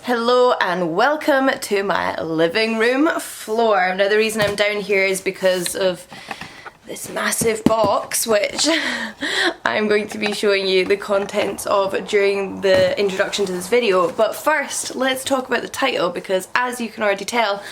Hello and welcome to my living room floor. Now the reason I'm down here is because of this massive box which I'm going to be showing you the contents of during the introduction to this video. But first let's talk about the title, because as you can already tell,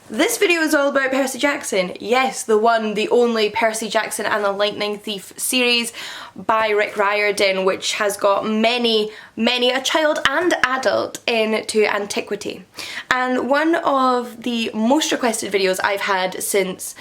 this video is all about Percy Jackson. Yes, the one, the only Percy Jackson and the Lightning Thief series by Rick Riordan, which has got many a child and adult into antiquity. And one of the most requested videos I've had since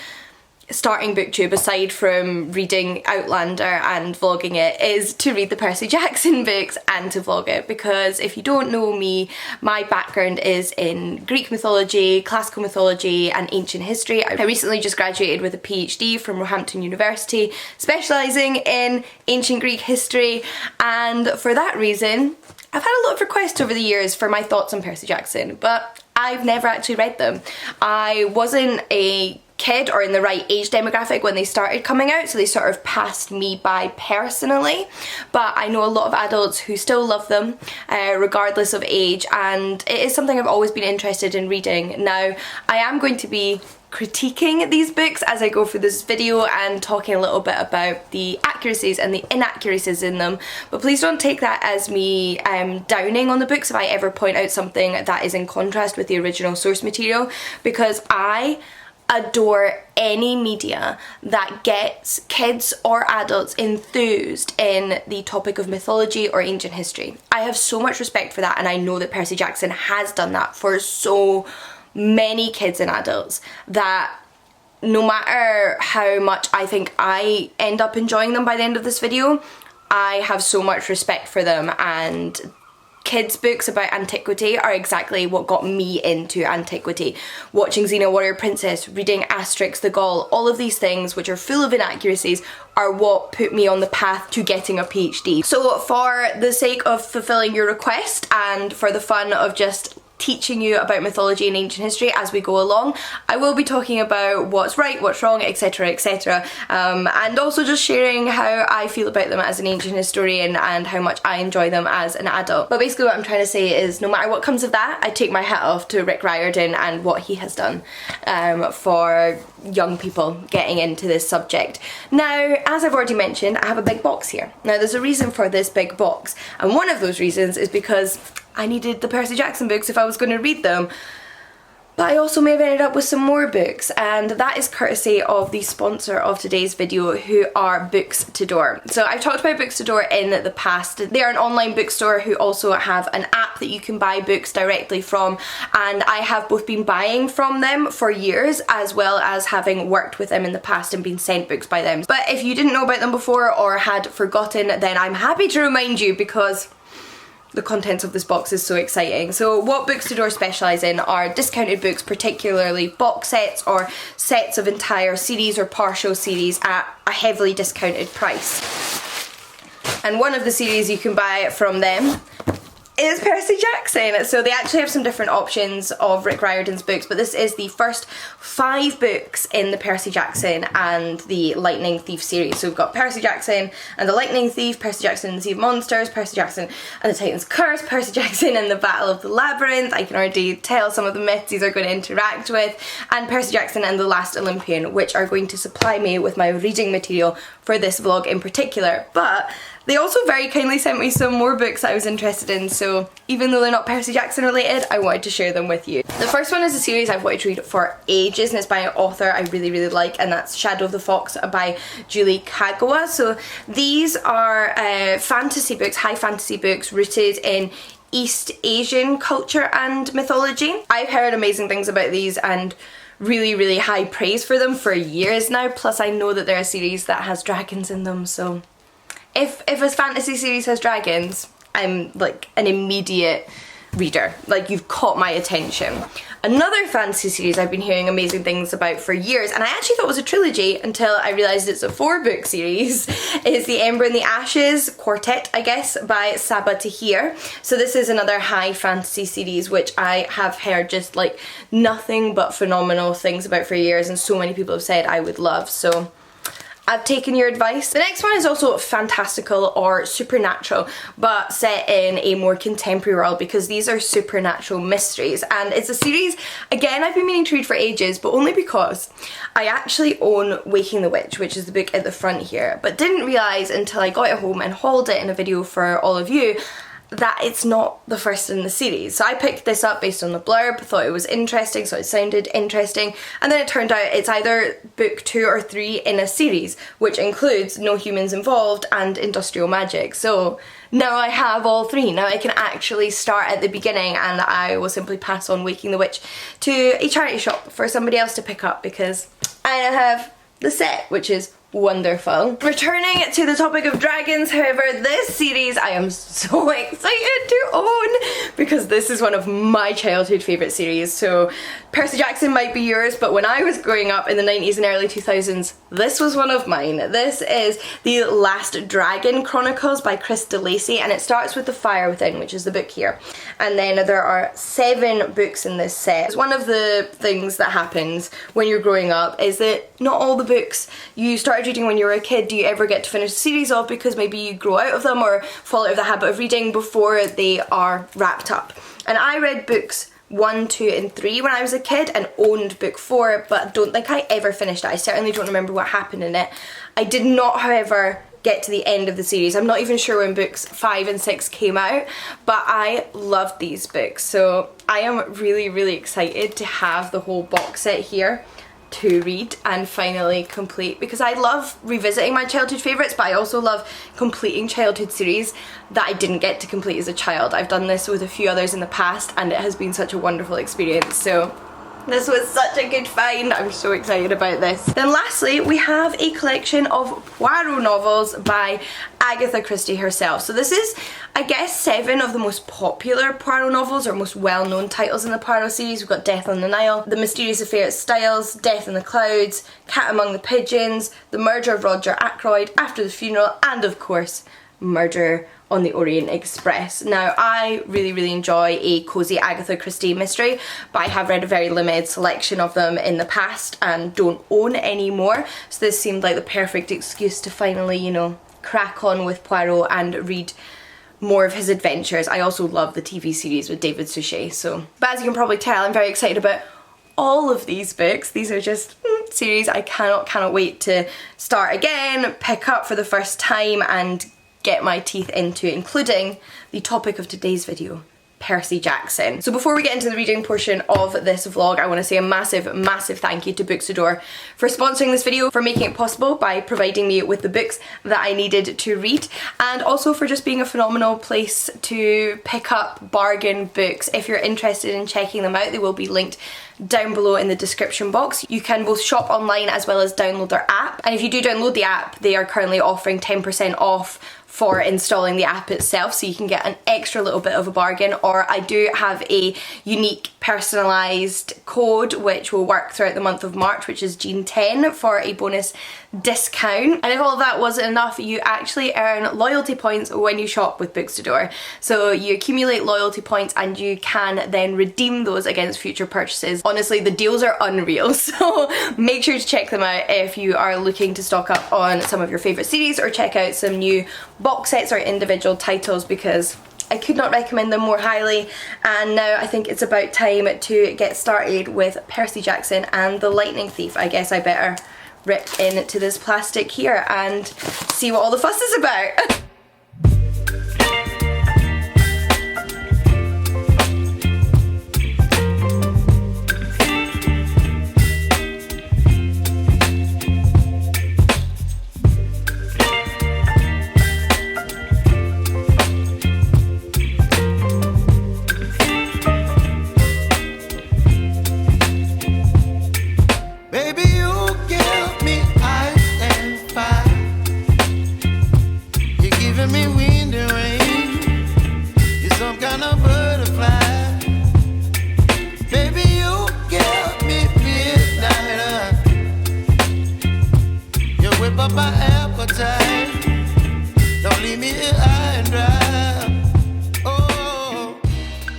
starting booktube, aside from reading Outlander and vlogging it, is to read the Percy Jackson books and to vlog it, because if you don't know me, my background is in Greek mythology, classical mythology and ancient history. I recently just graduated with a PhD from Roehampton University, specialising in ancient Greek history, and for that reason I've had a lot of requests over the years for my thoughts on Percy Jackson, but I've never actually read them. I wasn't a kid or in the right age demographic when they started coming out, so they sort of passed me by personally, but I know a lot of adults who still love them regardless of age, and it is something I've always been interested in reading. Now I am going to be critiquing these books as I go through this video and talking a little bit about the accuracies and the inaccuracies in them, but please don't take that as me downing on the books if I ever point out something that is in contrast with the original source material, because I adore any media that gets kids or adults enthused in the topic of mythology or ancient history. I have so much respect for that, and I know that Percy Jackson has done that for so many kids and adults that no matter how much I think I end up enjoying them by the end of this video, I have so much respect for them, and kids' books about antiquity are exactly what got me into antiquity. Watching Xena Warrior Princess, reading Asterix the Gaul, all of these things which are full of inaccuracies are what put me on the path to getting a PhD. So for the sake of fulfilling your request and for the fun of just teaching you about mythology and ancient history as we go along, I will be talking about what's right, what's wrong, etc, etc, and also just sharing how I feel about them as an ancient historian and how much I enjoy them as an adult. But basically what I'm trying to say is, no matter what comes of that, I take my hat off to Rick Riordan and what he has done for young people getting into this subject. Now, as I've already mentioned, I have a big box here. Now there's a reason for this big box, and one of those reasons is because I needed the Percy Jackson books if I was going to read them, but I also may have ended up with some more books, and that is courtesy of the sponsor of today's video, who are Books to Door. So I've talked about Books to Door in the past. They are an online bookstore who also have an app that you can buy books directly from, and I have both been buying from them for years as well as having worked with them in the past and been sent books by them. But if you didn't know about them before or had forgotten, then I'm happy to remind you, because the contents of this box is so exciting. So what Books to Door specialise in are discounted books, particularly box sets or sets of entire series or partial series at a heavily discounted price. And one of the series you can buy from them is Percy Jackson. So they actually have some different options of Rick Riordan's books, but this is the first 5 books in the Percy Jackson and the Lightning Thief series. So we've got Percy Jackson and the Lightning Thief, Percy Jackson and the Sea of Monsters, Percy Jackson and the Titan's Curse, Percy Jackson and the Battle of the Labyrinth. I can already tell some of the myths these are going to interact with, and Percy Jackson and the Last Olympian, which are going to supply me with my reading material for this vlog in particular. But they also very kindly sent me some more books I was interested in, so even though they're not Percy Jackson related, I wanted to share them with you. The first one is a series I've wanted to read for ages, and it's by an author I really like, and that's Shadow of the Fox by Julie Kagawa. So these are fantasy books, high fantasy books rooted in East Asian culture and mythology. I've heard amazing things about these and really high praise for them for years now, plus I know that they're a series that has dragons in them, so if a fantasy series has dragons, I'm like an immediate reader. Like, you've caught my attention. Another fantasy series I've been hearing amazing things about for years, and I actually thought it was a trilogy until I realised it's a 4-book series, is The Ember and the Ashes Quartet, I guess, by Saba Tahir. So this is another high fantasy series which I have heard just like nothing but phenomenal things about for years, and so many people have said I would love. So I've taken your advice. The next one is also fantastical or supernatural, but set in a more contemporary world because these are supernatural mysteries. And it's a series, again, I've been meaning to read for ages, but only because I actually own Waking the Witch, which is the book at the front here, but didn't realise until I got it home and hauled it in a video for all of you that it's not the first in the series. So I picked this up based on the blurb, thought it was interesting, so it sounded interesting, and then it turned out it's either book 2 or 3 in a series, which includes No Humans Involved and Industrial Magic. So now I have all 3. Now I can actually start at the beginning, and I will simply pass on Waking the Witch to a charity shop for somebody else to pick up because I now have the set, which is wonderful. Returning to the topic of dragons, however, this series I am so excited to own because this is one of my childhood favourite series. So Percy Jackson might be yours, but when I was growing up in the 90s and early 2000s, this was one of mine. This is The Last Dragon Chronicles by Chris DeLacy, and it starts with The Fire Within, which is the book here. And then there are 7 books in this set. One of the things that happens when you're growing up is that not all the books you started reading when you were a kid do you ever get to finish the series off, because maybe you grow out of them or fall out of the habit of reading before they are wrapped up. And I read books 1, 2 and 3 when I was a kid and owned book 4, but don't think I ever finished it. I certainly don't remember what happened in it. I did not, however, get to the end of the series. I'm not even sure when books 5 and 6 came out, but I loved these books. So I am really, really excited to have the whole box set here to read and finally complete, because I love revisiting my childhood favourites, but I also love completing childhood series that I didn't get to complete as a child. I've done this with a few others in the past and it has been such a wonderful experience. So this was such a good find. I'm so excited about this. Then lastly, we have a collection of Poirot novels by Agatha Christie herself. So this is, I guess, 7 of the most popular Poirot novels, or most well-known titles in the Poirot series. We've got Death on the Nile, The Mysterious Affair at Styles, Death in the Clouds, Cat Among the Pigeons, The Murder of Roger Ackroyd, After the Funeral, and of course, Murder on the Orient Express. Now, I really, really enjoy a cosy Agatha Christie mystery, but I have read a very limited selection of them in the past and don't own any more. So this seemed like the perfect excuse to finally, you know, crack on with Poirot and read more of his adventures. I also love the TV series with David Suchet, so. But as you can probably tell, I'm very excited about all of these books. These are just series I cannot wait to start again, pick up for the first time and get my teeth into, including the topic of today's video, Percy Jackson. So before we get into the reading portion of this vlog, I want to say a massive, massive thank you to Booksador for sponsoring this video, for making it possible by providing me with the books that I needed to read, and also for just being a phenomenal place to pick up bargain books. If you're interested in checking them out, they will be linked down below in the description box. You can both shop online as well as download their app, and if you do download the app, they are currently offering 10% off for installing the app itself, so you can get an extra little bit of a bargain. Or I do have a unique personalised code which will work throughout the month of March, which is Jean10, for a bonus discount. And if all of that wasn't enough, you actually earn loyalty points when you shop with Bookstore. So you accumulate loyalty points and you can then redeem those against future purchases. Honestly, the deals are unreal, so make sure to check them out if you are looking to stock up on some of your favourite series or check out some new box sets or individual titles, because I could not recommend them more highly. And now I think it's about time to get started with Percy Jackson and the Lightning Thief. I guess I better rip into this plastic here and see what all the fuss is about.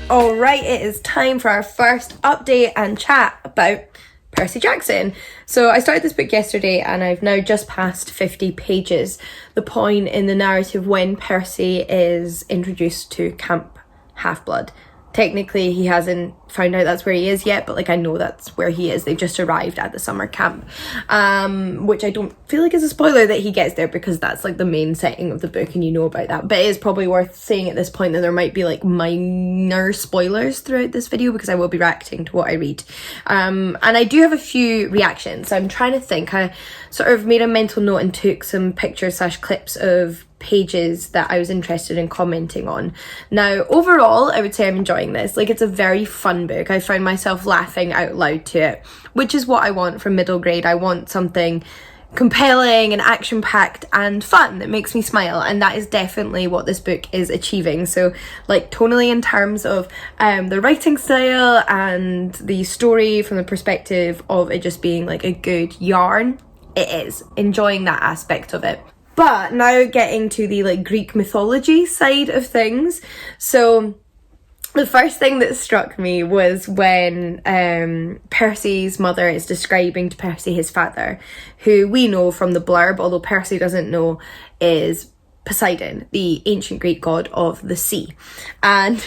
Alright, it is time for our first update and chat about Percy Jackson. So I started this book yesterday and I've now just passed 50 pages, the point in the narrative when Percy is introduced to Camp Half-Blood. Technically he hasn't found out that's where he is yet, but like I know that's where he is. They've just arrived at the summer camp, which I don't feel like is a spoiler that he gets there because that's like the main setting of the book and you know about that. But it is probably worth saying at this point that there might be like minor spoilers throughout this video because I will be reacting to what I read. And I do have a few reactions. I'm trying to think. I sort of made a mental note and took some pictures / clips of pages that I was interested in commenting on. Now overall I would say I'm enjoying this. Like, it's a very fun book. I found myself laughing out loud to it, which is what I want from middle grade. I want something compelling and action-packed and fun that makes me smile, and that is definitely what this book is achieving. So like tonally, in terms of the writing style and the story from the perspective of it just being like a good yarn, it is enjoying that aspect of it. But now getting to the like Greek mythology side of things. So the first thing that struck me was when Percy's mother is describing to Percy his father, who we know from the blurb, although Percy doesn't know, is Poseidon, the ancient Greek god of the sea. And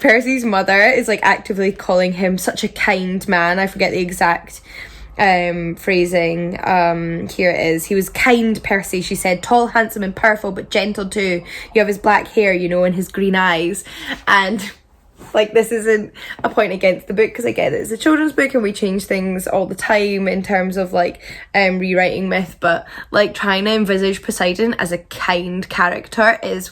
Percy's mother is like actively calling him such a kind man. I forget the exact phrasing. Here it is. He was kind, Percy, she said, tall, handsome and powerful, but gentle too. You have his black hair, you know, and his green eyes. And like, this isn't a point against the book because I get it, it's a children's book and we change things all the time in terms of like rewriting myth, but like trying to envisage Poseidon as a kind character is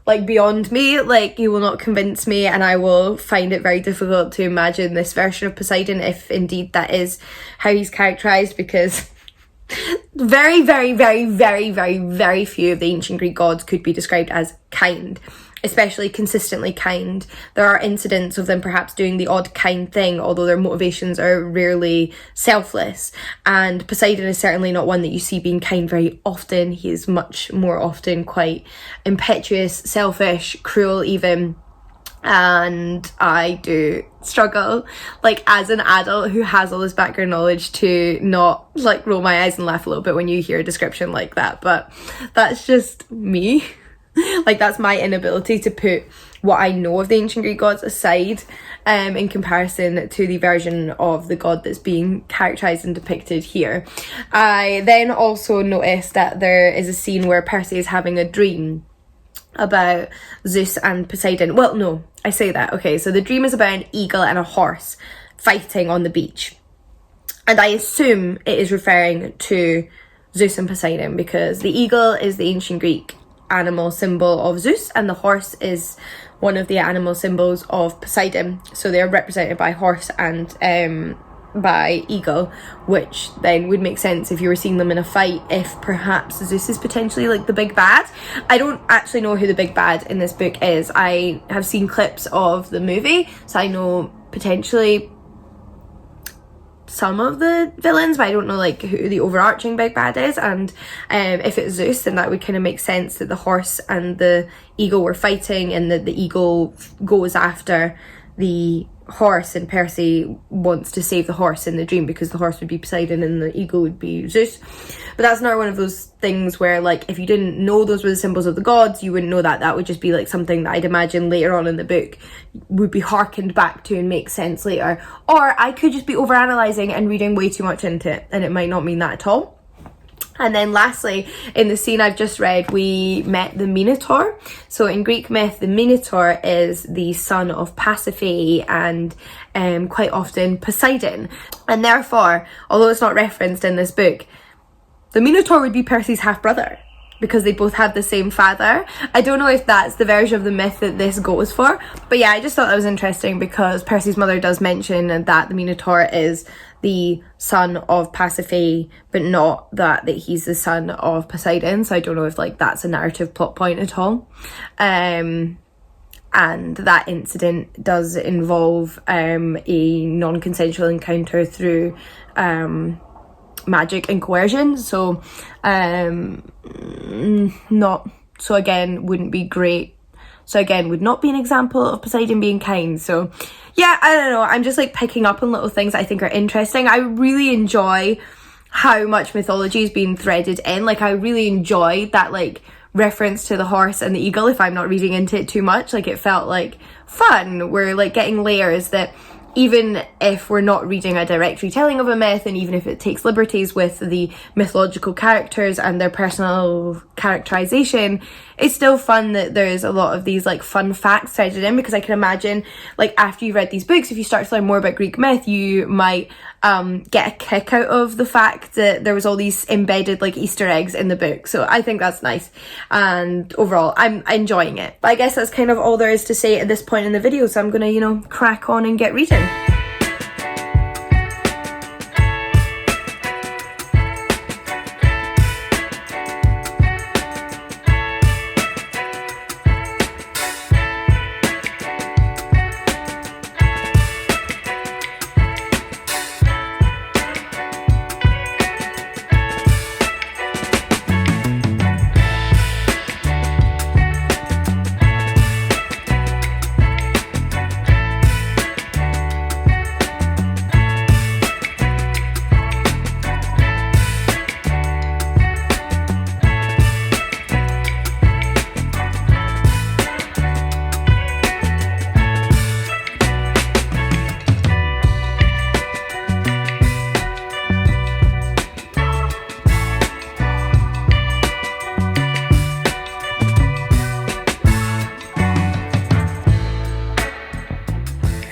like beyond me. Like, you will not convince me, and I will find it very difficult to imagine this version of Poseidon if indeed that is how he's characterized, because very, very, very, very, very, very few of the ancient Greek gods could be described as kind, especially consistently kind. There are incidents of them perhaps doing the odd kind thing, although their motivations are rarely selfless. And Poseidon is certainly not one that you see being kind very often. He is much more often quite impetuous, selfish, cruel even. And I do struggle, like as an adult who has all this background knowledge, to not like roll my eyes and laugh a little bit when you hear a description like that. But that's just me. Like, that's my inability to put what I know of the ancient Greek gods aside in comparison to the version of the god that's being characterised and depicted here. I then also noticed that there is a scene where Percy is having a dream about Zeus and Poseidon. Well, no, I say that. Okay, so the dream is about an eagle and a horse fighting on the beach. And I assume it is referring to Zeus and Poseidon because the eagle is the ancient Greek animal symbol of Zeus and the horse is one of the animal symbols of Poseidon. So they're represented by horse and by eagle, which then would make sense if you were seeing them in a fight, if perhaps Zeus is potentially like the big bad. I don't actually know who the big bad in this book is. I have seen clips of the movie, so I know potentially some of the villains, but I don't know like who the overarching big bad is. And if it's Zeus, then that would kind of make sense that the horse and the eagle were fighting and that the eagle goes after the horse and Percy wants to save the horse in the dream because the horse would be Poseidon and the eagle would be Zeus. But that's not one of those things where like if you didn't know those were the symbols of the gods, you wouldn't know that. That would just be like something that I'd imagine later on in the book would be harkened back to and make sense later. Or I could just be overanalyzing and reading way too much into it and it might not mean that at all. And then lastly, in the scene I've just read, we met the Minotaur. So in Greek myth, the Minotaur is the son of Pasiphae and quite often Poseidon. And therefore, although it's not referenced in this book, the Minotaur would be Percy's half-brother because they both have the same father. I don't know if that's the version of the myth that this goes for. But yeah, I just thought that was interesting because Percy's mother does mention that the Minotaur is the son of Pasiphae, but not that he's the son of Poseidon. So I don't know if like that's a narrative plot point at all. And that incident does involve a non-consensual encounter through magic and coercion. So not so again wouldn't be great So again, would not be an example of Poseidon being kind. So yeah, I don't know, I'm just like picking up on little things I think are interesting. I really enjoy how much mythology is being threaded in. Like, I really enjoyed that like reference to the horse and the eagle, if I'm not reading into it too much. Like, it felt like fun. We're like getting layers that, even if we're not reading a direct retelling of a myth, and even if it takes liberties with the mythological characters and their personal characterization, it's still fun that there's a lot of these like fun facts threaded in, because I can imagine like after you've read these books, if you start to learn more about Greek myth, you might get a kick out of the fact that there was all these embedded like Easter eggs in the book. So I think that's nice, and overall I'm enjoying it. But I guess that's kind of all there is to say at this point in the video, so I'm gonna, you know, crack on and get reading.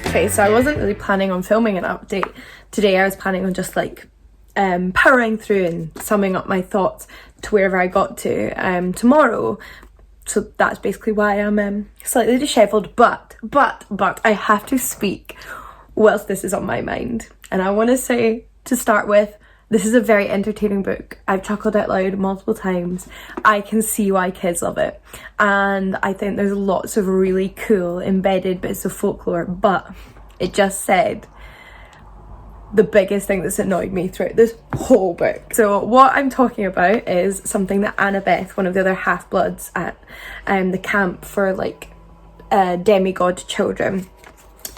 Okay, so I wasn't really planning on filming an update today. I was planning on just like powering through and summing up my thoughts to wherever I got to tomorrow. So that's basically why I'm slightly dishevelled, but I have to speak whilst this is on my mind. And I want to say, to start with, this is a very entertaining book. I've chuckled out loud multiple times. I can see why kids love it. And I think there's lots of really cool embedded bits of folklore, but it just said the biggest thing that's annoyed me throughout this whole book. So what I'm talking about is something that Annabeth, one of the other half-bloods at the camp for like demigod children,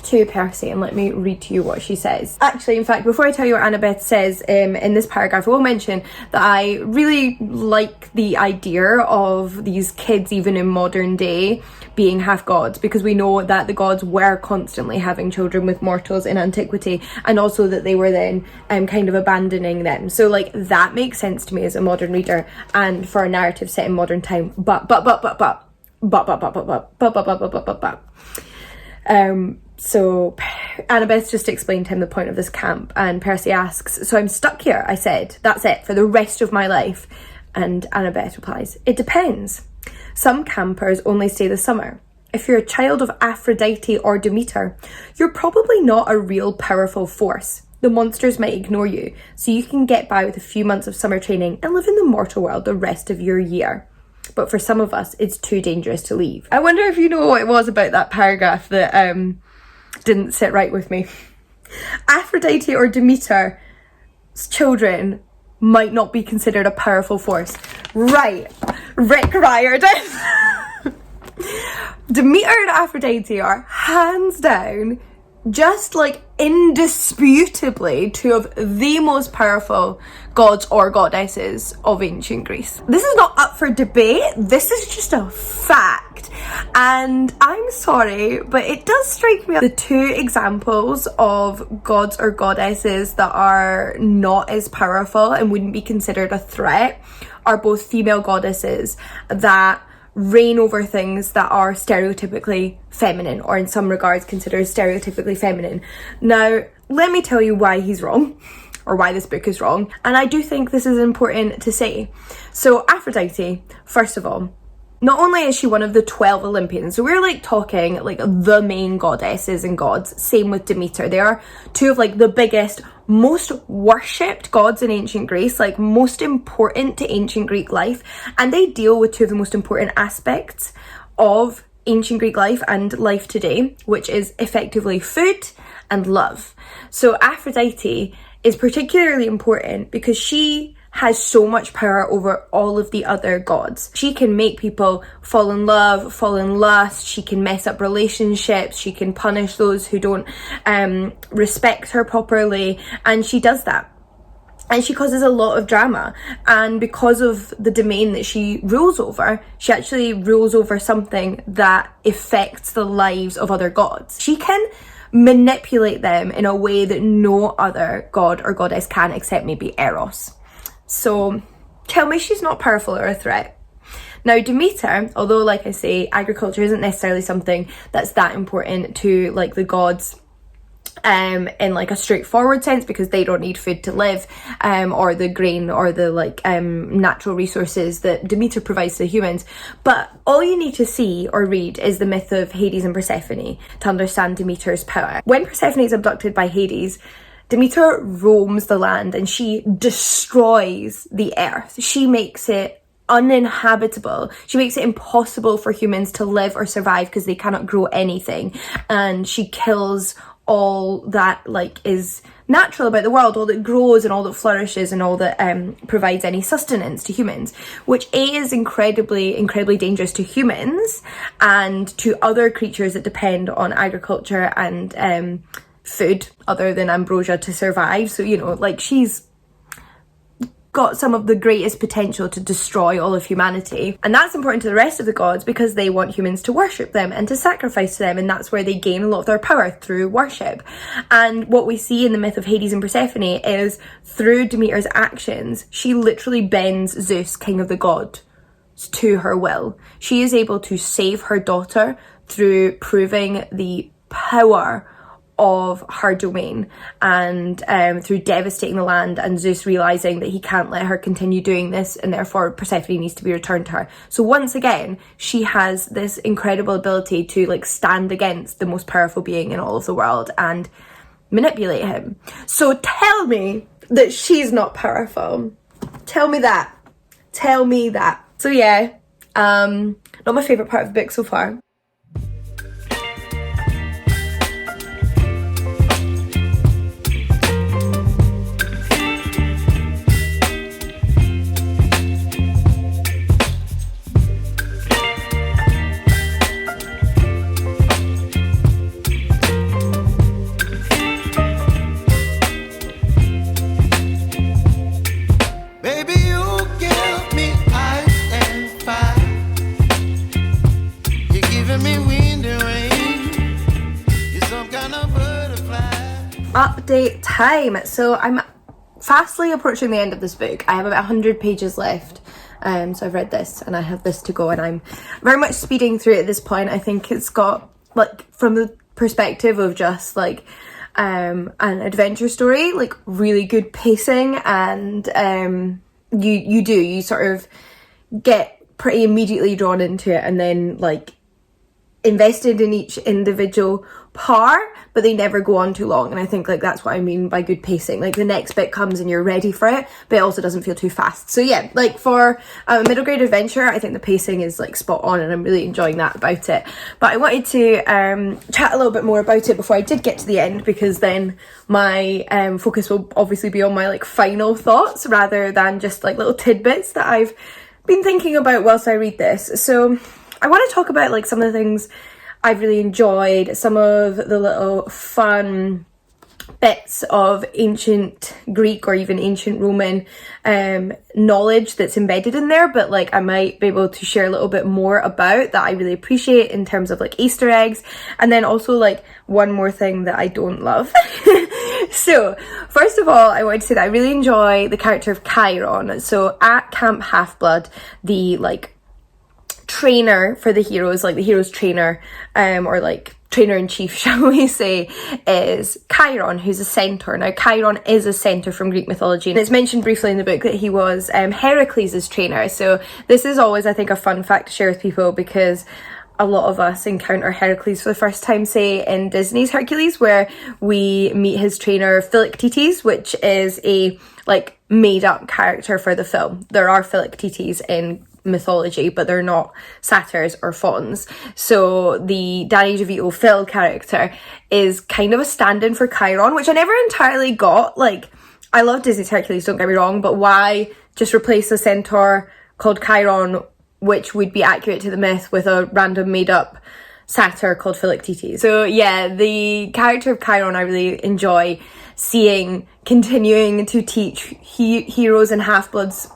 to Percy, and let me read to you what she says. Actually, in fact, before I tell you what Annabeth says in this paragraph, I will mention that I really like the idea of these kids, even in modern day, being half gods, because we know that the gods were constantly having children with mortals in antiquity, and also that they were then kind of abandoning them. So like that makes sense to me as a modern reader, and for a narrative set in modern time. So Annabeth just explained to him the point of this camp, and Percy asks, "So I'm stuck here," I said. "That's it, for the rest of my life?" And Annabeth replies, "It depends. Some campers only stay the summer. If you're a child of Aphrodite or Demeter, you're probably not a real powerful force. The monsters might ignore you, so you can get by with a few months of summer training and live in the mortal world the rest of your year. But for some of us, it's too dangerous to leave." I wonder if you know what it was about that paragraph that didn't sit right with me. Aphrodite or Demeter's children might not be considered a powerful force. Right, Rick Riordan. Demeter and Aphrodite are hands down, just like indisputably, two of the most powerful gods or goddesses of ancient Greece. This is not up for debate, this is just a fact. And I'm sorry, but it does strike me the two examples of gods or goddesses that are not as powerful and wouldn't be considered a threat are both female goddesses that reign over things that are stereotypically feminine, or in some regards considered stereotypically feminine. Now, let me tell you why he's wrong, or why this book is wrong, and I do think this is important to say. So Aphrodite, first of all, not only is she one of the 12 Olympians, so we're like talking like the main goddesses and gods, same with Demeter. They are two of like the biggest, most worshipped gods in ancient Greece, like most important to ancient Greek life, and they deal with two of the most important aspects of ancient Greek life and life today, which is effectively food and love. So Aphrodite is particularly important because she has so much power over all of the other gods. She can make people fall in love, fall in lust, she can mess up relationships, she can punish those who don't respect her properly, and she does that. And she causes a lot of drama, and because of the domain that she rules over, she actually rules over something that affects the lives of other gods. She can manipulate them in a way that no other god or goddess can, except maybe Eros. So tell me she's not powerful or a threat. Now Demeter, although like I say, agriculture isn't necessarily something that's that important to like the gods in like a straightforward sense, because they don't need food to live, or the grain or the like natural resources that Demeter provides to humans. But all you need to see or read is the myth of Hades and Persephone to understand Demeter's power. When Persephone is abducted by Hades, Demeter roams the land and she destroys the earth. She makes it uninhabitable. She makes it impossible for humans to live or survive because they cannot grow anything, and she kills all that like is natural about the world, all that grows and all that flourishes and all that provides any sustenance to humans, which is incredibly dangerous to humans and to other creatures that depend on agriculture and food other than ambrosia to survive. So, you know, like she's got some of the greatest potential to destroy all of humanity, and that's important to the rest of the gods because they want humans to worship them and to sacrifice to them, and that's where they gain a lot of their power, through worship. And what we see in the myth of Hades and Persephone is through Demeter's actions, she literally bends Zeus, king of the gods, to her will. She is able to save her daughter through proving the power of her domain, and through devastating the land, and Zeus realizing that he can't let her continue doing this, and therefore Persephone needs to be returned to her. So once again, she has this incredible ability to like stand against the most powerful being in all of the world and manipulate him. So tell me that she's not powerful. Tell me that. Tell me that. So yeah, not my favorite part of the book so far. Update time. So I'm fastly approaching the end of this book. I have about 100 pages left, so I've read this and I have this to go, and I'm very much speeding through it at this point. I think it's got, like, from the perspective of just like an adventure story, like really good pacing, and you sort of get pretty immediately drawn into it, and then like invested in each individual part, but they never go on too long. And I think like that's what I mean by good pacing. Like the next bit comes and you're ready for it, but it also doesn't feel too fast. So yeah, like for a middle grade adventure, I think the pacing is like spot on, and I'm really enjoying that about it. But I wanted to chat a little bit more about it before I did get to the end, because then my focus will obviously be on my like final thoughts rather than just like little tidbits that I've been thinking about whilst I read this. So I want to talk about like some of the things I've really enjoyed, some of the little fun bits of ancient Greek or even ancient Roman knowledge that's embedded in there, but like I might be able to share a little bit more about that I really appreciate in terms of like Easter eggs, and then also like one more thing that I don't love. So first of all, I wanted to say that I really enjoy the character of Chiron. So at Camp Half-Blood, the like trainer for the heroes, like the heroes trainer, or like trainer-in-chief, shall we say, is Chiron, who's a centaur. Now, Chiron is a centaur from Greek mythology, and it's mentioned briefly in the book that he was Heracles' trainer. So this is always, I think, a fun fact to share with people, because a lot of us encounter Heracles for the first time, say, in Disney's Hercules, where we meet his trainer Philoctetes, which is a like made-up character for the film. There are Philoctetes in mythology, but they're not satyrs or fauns. So the Danny DeVito Phil character is kind of a stand-in for Chiron, which I never entirely got. Like, I love Disney's Hercules, don't get me wrong, but why just replace a centaur called Chiron, which would be accurate to the myth, with a random made-up satyr called Philoctetes? So yeah, the character of Chiron I really enjoy seeing continuing to teach heroes and half-bloods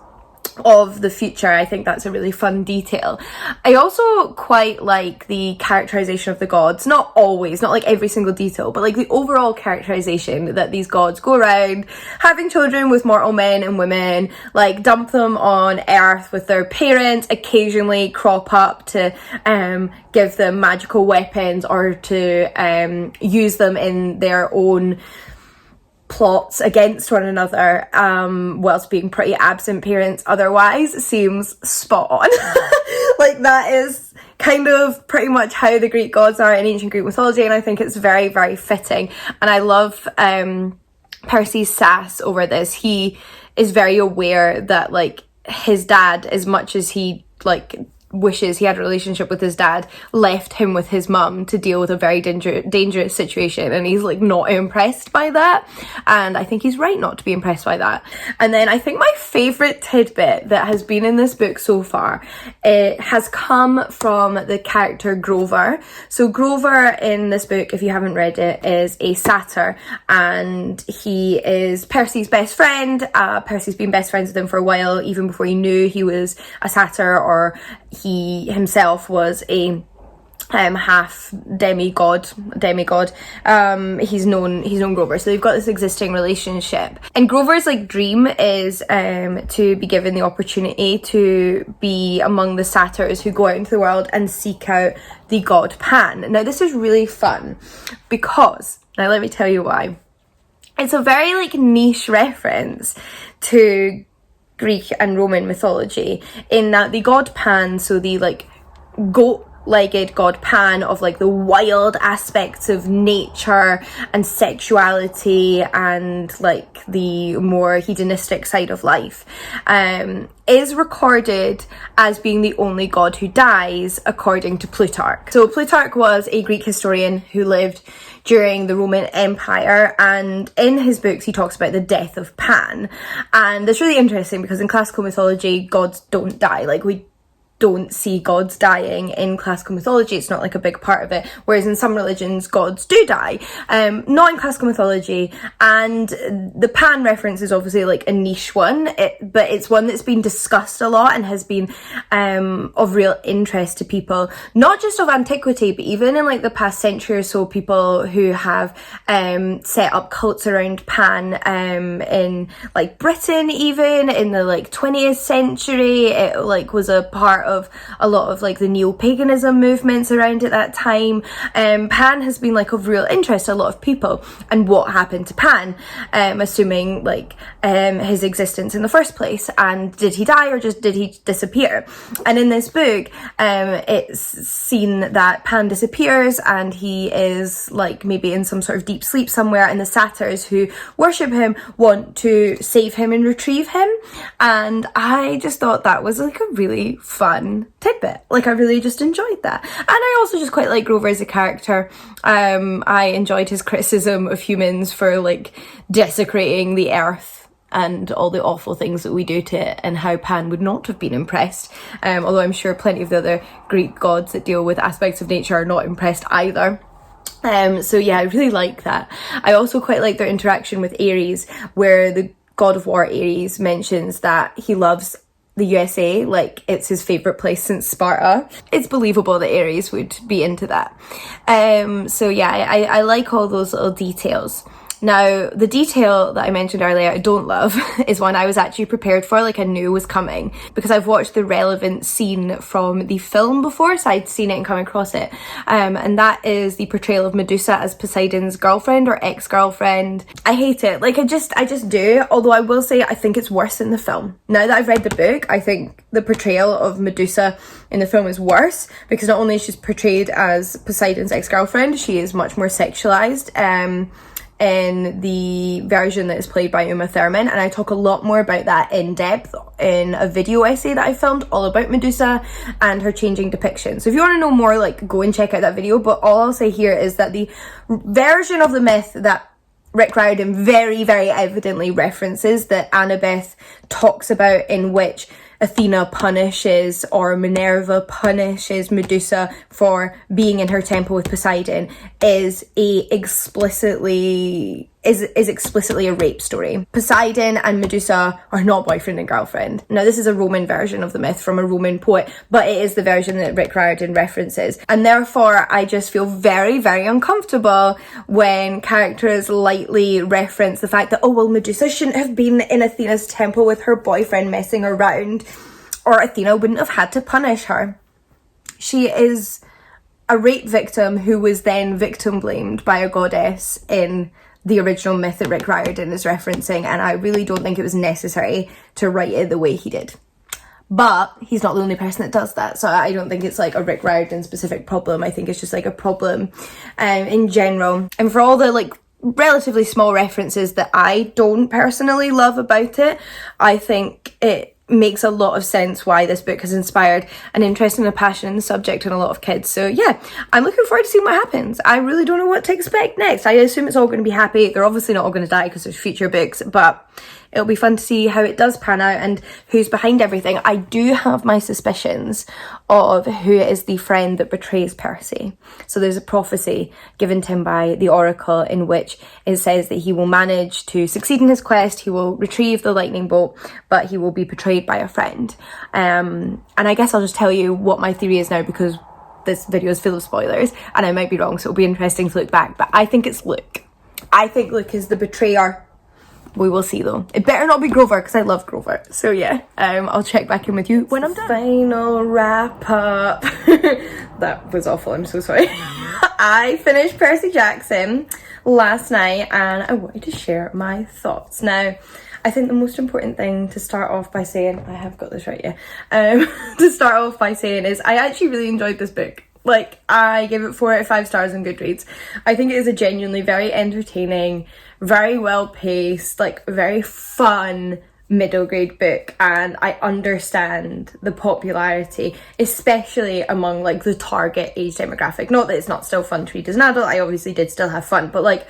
of the future. I think that's a really fun detail. I also quite like the characterization of the gods, not always, not like every single detail, but like the overall characterization that these gods go around having children with mortal men and women, like dump them on Earth with their parents, occasionally crop up to give them magical weapons or to use them in their own plots against one another, whilst being pretty absent parents otherwise. Seems spot on. Like, that is kind of pretty much how the Greek gods are in ancient Greek mythology, and I think it's very, very fitting. And I love Percy's sass over this. He is very aware that, like, his dad, as much as he, like, wishes he had a relationship with his dad, left him with his mum to deal with a very dangerous situation, and he's like not impressed by that, and I think he's right not to be impressed by that. And then I think my favourite tidbit that has been in this book so far, it has come from the character Grover. So Grover in this book, if you haven't read it, is a satyr, and he is Percy's best friend. Percy's been best friends with him for a while, even before he knew he was a satyr, or he himself was a half demigod. He's known Grover, so they've got this existing relationship, and Grover's like dream is to be given the opportunity to be among the satyrs who go out into the world and seek out the god Pan. Now this is really fun because, now let me tell you why. It's a very like niche reference to Greek and Roman mythology, in that the god Pan, so the like goat-legged god Pan of like the wild aspects of nature and sexuality and like the more hedonistic side of life, is recorded as being the only god who dies according to Plutarch. So Plutarch was a Greek historian who lived during the Roman Empire, and in his books he talks about the death of Pan. And it's really interesting because in classical mythology gods don't die. Like, we don't see gods dying in classical mythology. It's not like a big part of it, whereas in some religions gods do die. Not in classical mythology, and the Pan reference is obviously like a niche one, but it's one that's been discussed a lot and has been of real interest to people, not just of antiquity, but even in like the past century or so. People who have set up cults around Pan in like Britain, even in the like 20th century. It like was a part of a lot of like the neo-paganism movements around at that time. Pan has been like of real interest to a lot of people, and what happened to Pan, assuming like his existence in the first place, and did he die or just did he disappear? And in this book it's seen that Pan disappears and he is like maybe in some sort of deep sleep somewhere, and the satyrs who worship him want to save him and retrieve him. And I just thought that was like a really fun tidbit. Like, I really just enjoyed that. And I also just quite like Grover as a character. I enjoyed his criticism of humans for like desecrating the earth and all the awful things that we do to it, and how Pan would not have been impressed. Although I'm sure plenty of the other Greek gods that deal with aspects of nature are not impressed either. So yeah, I really like that. I also quite like their interaction with Ares, where the god of war Ares mentions that he loves the USA, like it's his favourite place since Sparta. It's believable that Ares would be into that. So yeah, I like all those little details. Now, the detail that I mentioned earlier I don't love is one I was actually prepared for, like I knew was coming, because I've watched the relevant scene from the film before, so I'd seen it and come across it. And that is the portrayal of Medusa as Poseidon's girlfriend or ex-girlfriend. I hate it. Like, I just do. Although I will say I think it's worse in the film. Now that I've read the book, I think the portrayal of Medusa in the film is worse, because not only is she portrayed as Poseidon's ex-girlfriend, she is much more sexualized. In the version that is played by Uma Thurman, and I talk a lot more about that in depth in a video essay that I filmed all about Medusa and her changing depiction. So if you want to know more, like, go and check out that video. But all I'll say here is that the version of the myth that Rick Riordan very, very evidently references that Annabeth talks about, in which Athena punishes, or Minerva punishes, Medusa for being in her temple with Poseidon, is explicitly a rape story. Poseidon and Medusa are not boyfriend and girlfriend. Now, this is a Roman version of the myth from a Roman poet, but it is the version that Rick Riordan references. And therefore, I just feel very, very uncomfortable when characters lightly reference the fact that, oh, well, Medusa shouldn't have been in Athena's temple with her boyfriend messing around, or Athena wouldn't have had to punish her. She is a rape victim who was then victim blamed by a goddess in the original myth that Rick Riordan is referencing, and I really don't think it was necessary to write it the way he did. But he's not the only person that does that, so I don't think it's like a Rick Riordan specific problem. I think it's just like a problem in general. And for all the like relatively small references that I don't personally love about it, I think it makes a lot of sense why this book has inspired an interest and a passion in the subject in a lot of kids. So yeah, I'm looking forward to seeing what happens. I really don't know what to expect next. I assume it's all going to be happy. They're obviously not all going to die because there's future books, but it'll be fun to see how it does pan out and who's behind everything. I do have my suspicions of who is the friend that betrays Percy. So there's a prophecy given to him by the oracle in which it says that he will manage to succeed in his quest, he will retrieve the lightning bolt, but he will be betrayed by a friend. And I guess I'll just tell you what my theory is now, because this video is full of spoilers and I might be wrong, so it'll be interesting to look back, but I think it's Luke. I think Luke is the betrayer. We will see though. It better not be Grover, because I love Grover. So yeah, I'll check back in with you when I'm done. Final wrap up. That was awful, I'm so sorry. I finished Percy Jackson last night and I wanted to share my thoughts. Now, I think the most important thing to start off by saying, I have got this right, yeah. To start off by saying is I actually really enjoyed this book. Like, I gave it 4 out of 5 stars on Goodreads. I think it is a genuinely very entertaining, very well paced, like very fun middle grade book, and I understand the popularity, especially among like the target age demographic. Not that it's not still fun to read as an adult, I obviously did still have fun, but like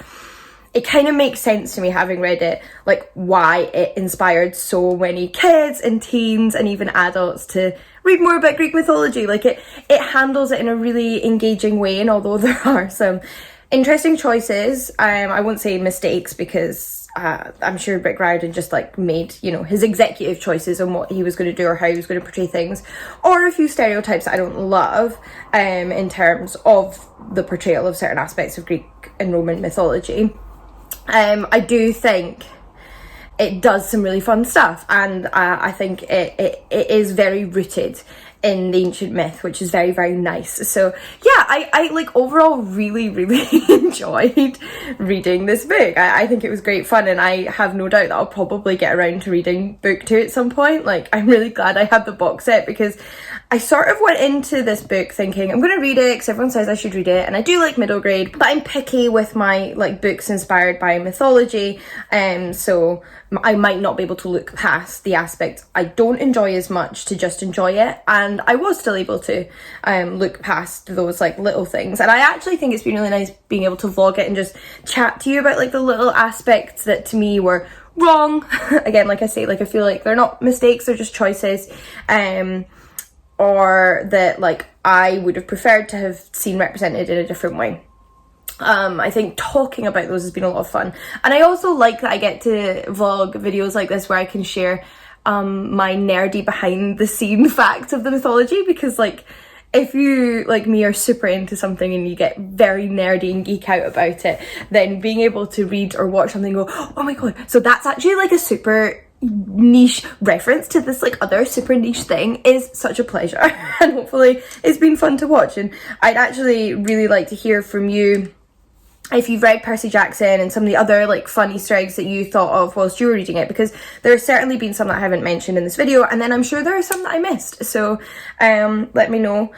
it kind of makes sense to me, having read it, like why it inspired so many kids and teens and even adults to read more about Greek mythology. Like it handles it in a really engaging way, and although there are some interesting choices, I won't say mistakes, because I'm sure Rick Riordan just like made, you know, his executive choices on what he was going to do or how he was going to portray things, or a few stereotypes that I don't love in terms of the portrayal of certain aspects of Greek and Roman mythology. I do think it does some really fun stuff, and I think it is very rooted in the ancient myth, which is very, very nice. So yeah, I like overall really, really enjoyed reading this book. I think it was great fun, and I have no doubt that I'll probably get around to reading book 2 at some point. Like, I'm really glad I had the box set, because I sort of went into this book thinking I'm going to read it because everyone says I should read it, and I do like middle grade, but I'm picky with my like books inspired by mythology, so I might not be able to look past the aspects I don't enjoy as much to just enjoy it, and I was still able to look past those like little things. And I actually think it's been really nice being able to vlog it and just chat to you about like the little aspects that to me were wrong. Again, like I say, like I feel like they're not mistakes, they're just choices, or that like I would have preferred to have seen represented in a different way. I think talking about those has been a lot of fun, and I also like that I get to vlog videos like this where I can share my nerdy behind the scene facts of the mythology, because like if you like me are super into something and you get very nerdy and geek out about it, then being able to read or watch something and go, oh my god, so that's actually like a super niche reference to this like other super niche thing, is such a pleasure. And hopefully it's been fun to watch, and I'd actually really like to hear from you if you've read Percy Jackson and some of the other like fun Easter eggs that you thought of whilst you were reading it, because there have certainly been some that I haven't mentioned in this video, and then I'm sure there are some that I missed. So let me know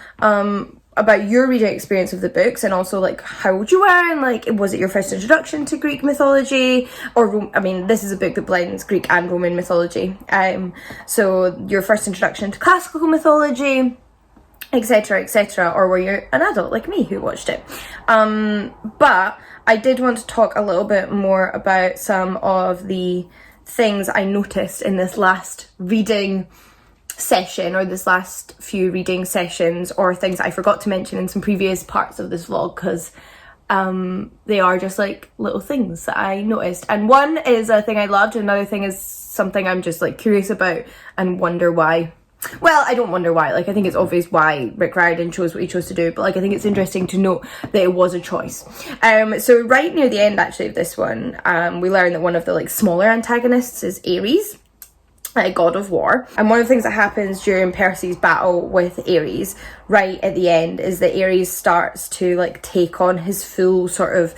about your reading experience of the books, and also like how old you were, and like was it your first introduction to Greek mythology, or I mean this is a book that blends Greek and Roman mythology, so your first introduction to classical mythology, etc, etc, or were you an adult like me who watched it? But I did want to talk a little bit more about some of the things I noticed in this last reading session, or this last few reading sessions, or things I forgot to mention in some previous parts of this vlog, because they are just like little things that I noticed. And one is a thing I loved, and another thing is something I'm just like curious about and wonder why. Well, I don't wonder why, like I think it's obvious why Rick Riordan chose what he chose to do, but like I think it's interesting to note that it was a choice. So right near the end actually of this one, we learn that one of the like smaller antagonists is Ares, a god of war. And one of the things that happens during Percy's battle with Ares right at the end is that Ares starts to like take on his full sort of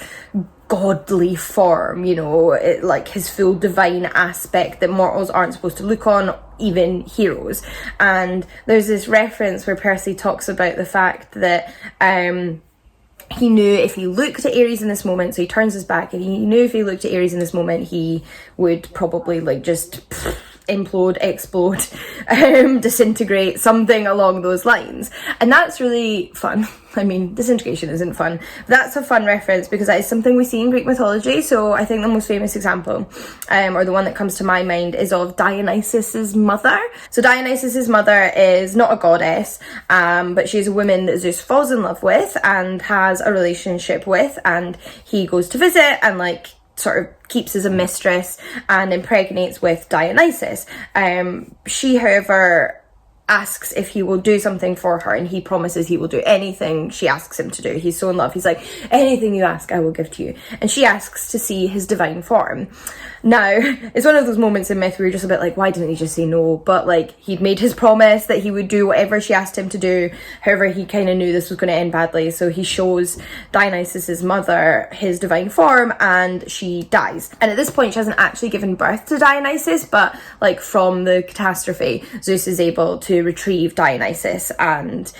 godly form, you know, like his full divine aspect that mortals aren't supposed to look on, even heroes. And there's this reference where Percy talks about the fact that he knew if he looked at Ares in this moment, so he turns his back, and he knew if he looked at Ares in this moment he would probably like just implode, explode, disintegrate, something along those lines. And that's really fun. I mean, disintegration isn't fun. That's a fun reference because that is something we see in Greek mythology. So I think the most famous example, or the one that comes to my mind, is of Dionysus's mother. So Dionysus's mother is not a goddess, but she's a woman that Zeus falls in love with and has a relationship with, and he goes to visit and like sort of keeps as a mistress and impregnates with Dionysus. She, however, asks if he will do something for her, and he promises he will do anything she asks him to do. He's so in love. He's like, anything you ask, I will give to you. And she asks to see his divine form. Now, it's one of those moments in myth where you're just a bit like, why didn't he just say no? But like, he'd made his promise that he would do whatever she asked him to do. However, he kind of knew this was going to end badly, so he shows Dionysus's mother his divine form, and she dies. And at this point, she hasn't actually given birth to Dionysus, but like from the catastrophe, Zeus is able to retrieve Dionysus, and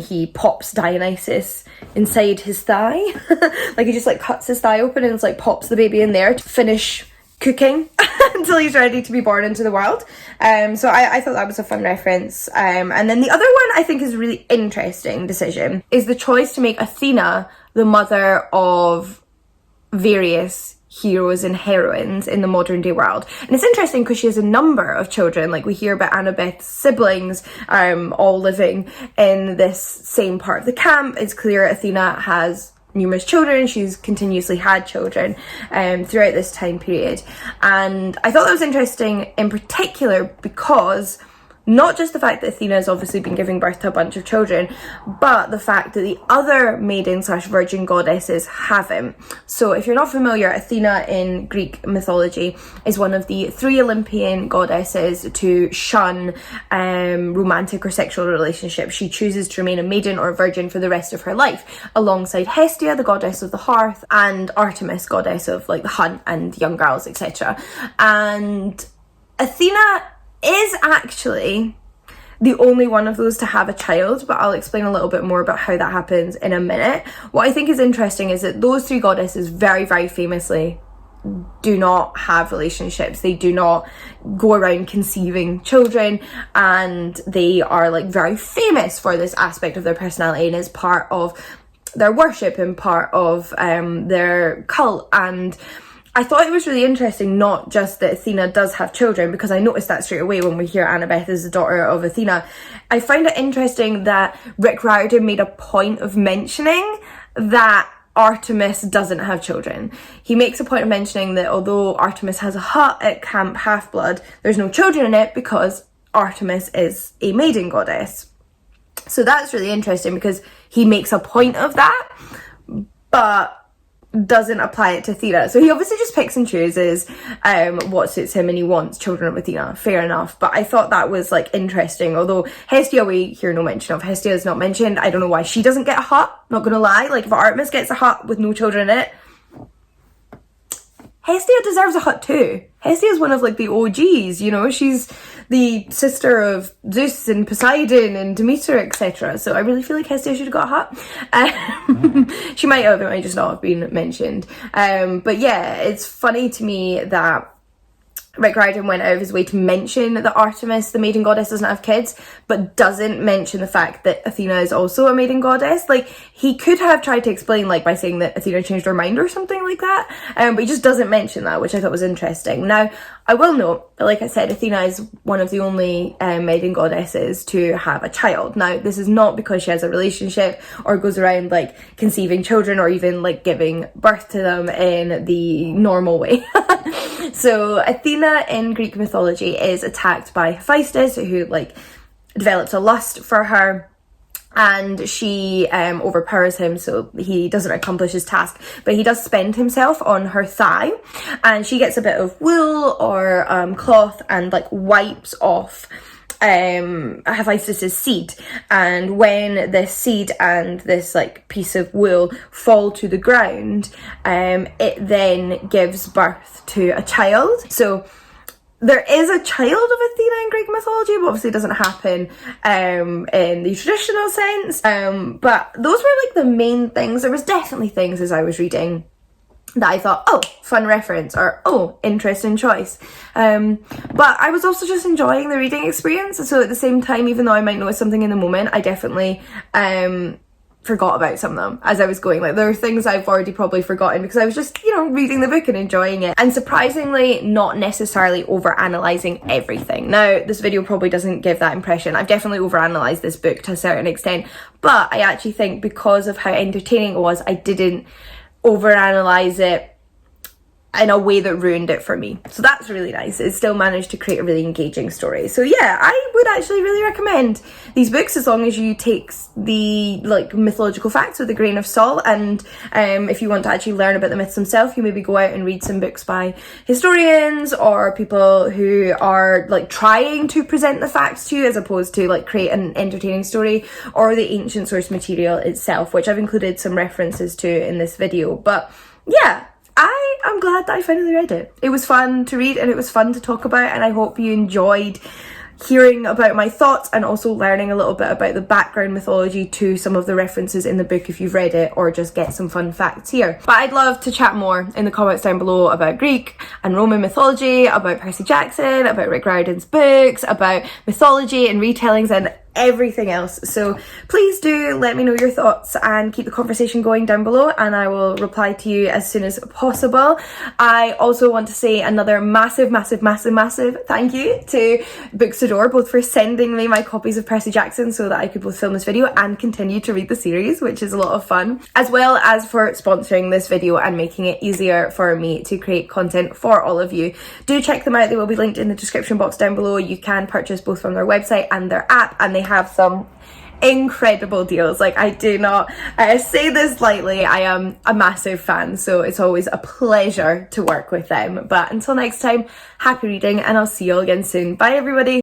he pops Dionysus inside his thigh. Like he just like cuts his thigh open and it's like pops the baby in there to finish cooking until he's ready to be born into the world. So I thought that was a fun reference. And then the other one I think is a really interesting decision is the choice to make Athena the mother of various heroes and heroines in the modern day world. And it's interesting because she has a number of children. Like we hear about Annabeth's siblings all living in this same part of the camp. It's clear Athena has numerous children. She's continuously had children throughout this time period. And I thought that was interesting in particular because not just the fact that Athena has obviously been giving birth to a bunch of children, but the fact that the other maiden/virgin goddesses haven't. So if you're not familiar, Athena in Greek mythology is one of the 3 Olympian goddesses to shun romantic or sexual relationships. She chooses to remain a maiden or a virgin for the rest of her life, alongside Hestia, the goddess of the hearth, and Artemis, goddess of like the hunt and young girls, etc. And Athena is actually the only one of those to have a child, but I'll explain a little bit more about how that happens in a minute. What I think is interesting is that those 3 goddesses very, very famously do not have relationships. They do not go around conceiving children, and they are like very famous for this aspect of their personality, and is part of their worship and part of their cult. And I thought it was really interesting, not just that Athena does have children, because I noticed that straight away when we hear Annabeth is the daughter of Athena. I find it interesting that Rick Riordan made a point of mentioning that Artemis doesn't have children. He makes a point of mentioning that although Artemis has a hut at Camp Half-Blood, there's no children in it because Artemis is a maiden goddess. So that's really interesting because he makes a point of that, but doesn't apply it to Athena. So he obviously just picks and chooses what suits him, and he wants children of Athena. Fair enough. But I thought that was like interesting. Although Hestia we hear no mention of. Hestia is not mentioned. I don't know why she doesn't get a hut. Not gonna lie. Like if Artemis gets a hut with no children in it, Hestia deserves a hut too. Hestia is one of like the OGs, you know, she's the sister of Zeus and Poseidon and Demeter, etc. So I really feel like Hestia should have got a hut. She might have, it might just not have been mentioned. But yeah, it's funny to me that Rick Riordan went out of his way to mention that Artemis, the maiden goddess, doesn't have kids, but doesn't mention the fact that Athena is also a maiden goddess. Like, he could have tried to explain, like, by saying that Athena changed her mind or something like that, but he just doesn't mention that, which I thought was interesting. Now, I will note, like I said, Athena is one of the only maiden goddesses to have a child. Now, this is not because she has a relationship or goes around, like, conceiving children or even, like, giving birth to them in the normal way. So Athena in Greek mythology is attacked by Hephaestus, who, like, develops a lust for her, and she overpowers him, so he doesn't accomplish his task, but he does spend himself on her thigh, and she gets a bit of wool or cloth and, like, wipes off Hephaestus's seed, and when this seed and this, like, piece of wool fall to the ground, it then gives birth to a child. So there is a child of Athena in Greek mythology, but obviously it doesn't happen in the traditional sense, but those were, like, the main things. There was definitely things as I was reading that I thought, oh, fun reference, or oh, interesting choice. But I was also just enjoying the reading experience. So at the same time, even though I might notice something in the moment, I definitely forgot about some of them as I was going. Like, there are things I've already probably forgotten because I was just, you know, reading the book and enjoying it. And surprisingly, not necessarily over-analysing everything. Now, this video probably doesn't give that impression. I've definitely over-analysed this book to a certain extent, but I actually think because of how entertaining it was, I didn't overanalyze it in a way that ruined it for me. So that's really nice. It still managed to create a really engaging story. So yeah, I would actually really recommend these books as long as you take the, like, mythological facts with a grain of salt, and if you want to actually learn about the myths themselves, you maybe go out and read some books by historians or people who are, like, trying to present the facts to you as opposed to, like, create an entertaining story, or the ancient source material itself, which I've included some references to in this video. But yeah, I'm glad that I finally read it. It was fun to read and it was fun to talk about, and I hope you enjoyed hearing about my thoughts and also learning a little bit about the background mythology to some of the references in the book if you've read it, or just get some fun facts here. But I'd love to chat more in the comments down below about Greek and Roman mythology, about Percy Jackson, about Rick Riordan's books, about mythology and retellings and everything else. So please do let me know your thoughts and keep the conversation going down below, and I will reply to you as soon as possible. I also want to say another massive thank you to Bookstore, both for sending me my copies of Percy Jackson so that I could both film this video and continue to read the series, which is a lot of fun, as well as for sponsoring this video and making it easier for me to create content for all of you. Do check them out. They will be linked in the description box down below. You can purchase both from their website and their app, and they have some incredible deals. Like, I do not say this lightly. I am a massive fan, so it's always a pleasure to work with them. But until next time, happy reading, and I'll see you all again soon. Bye everybody.